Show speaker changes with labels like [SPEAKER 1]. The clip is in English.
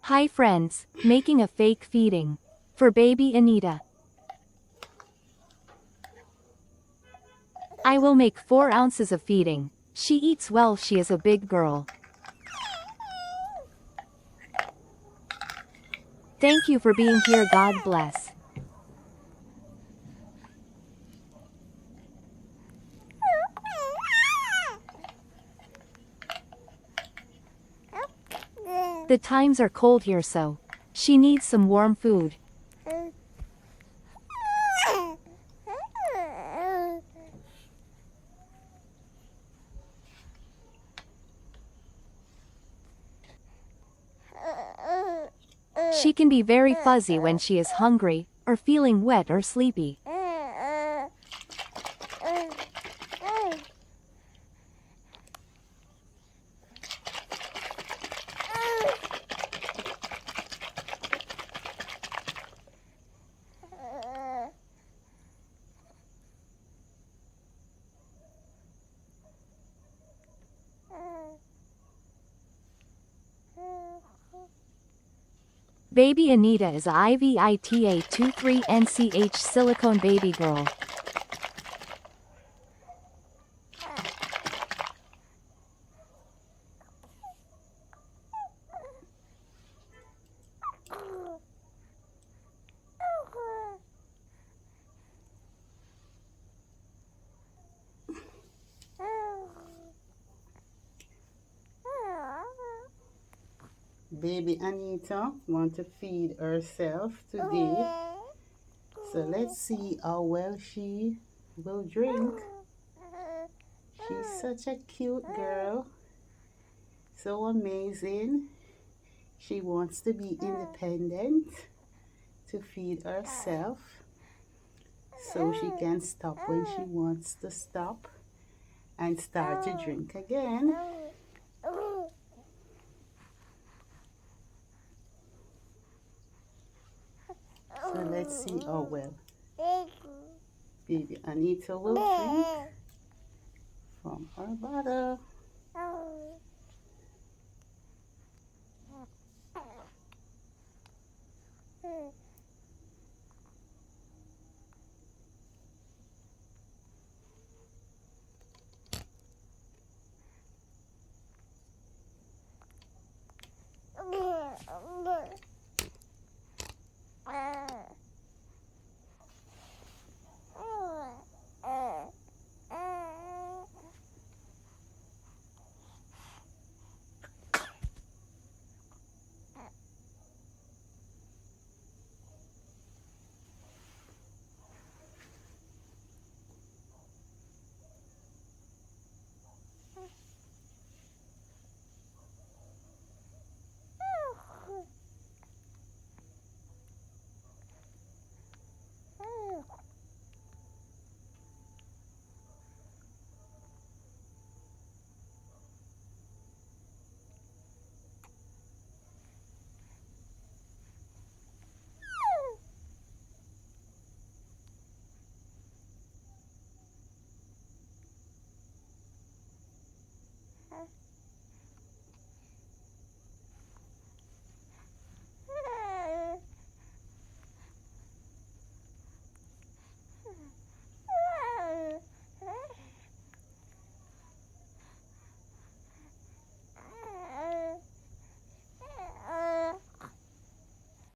[SPEAKER 1] Hi friends, making a fake feeding. For baby Anita. I will make 4 ounces of feeding. She eats well, she is a big girl. Thank you for being here, God bless. The times are cold here, so she needs some warm food. She can be very fuzzy when she is hungry, or feeling wet or sleepy. Baby Anita is a IVITA 23NCH silicone baby girl.
[SPEAKER 2] Baby Anita want to feed herself today. So let's see how well she will drink. She's such a cute girl. So amazing. She wants to be independent to feed herself. So she can stop when she wants to stop and start to drink again. So let's see how well baby Anita will drink from her bottle.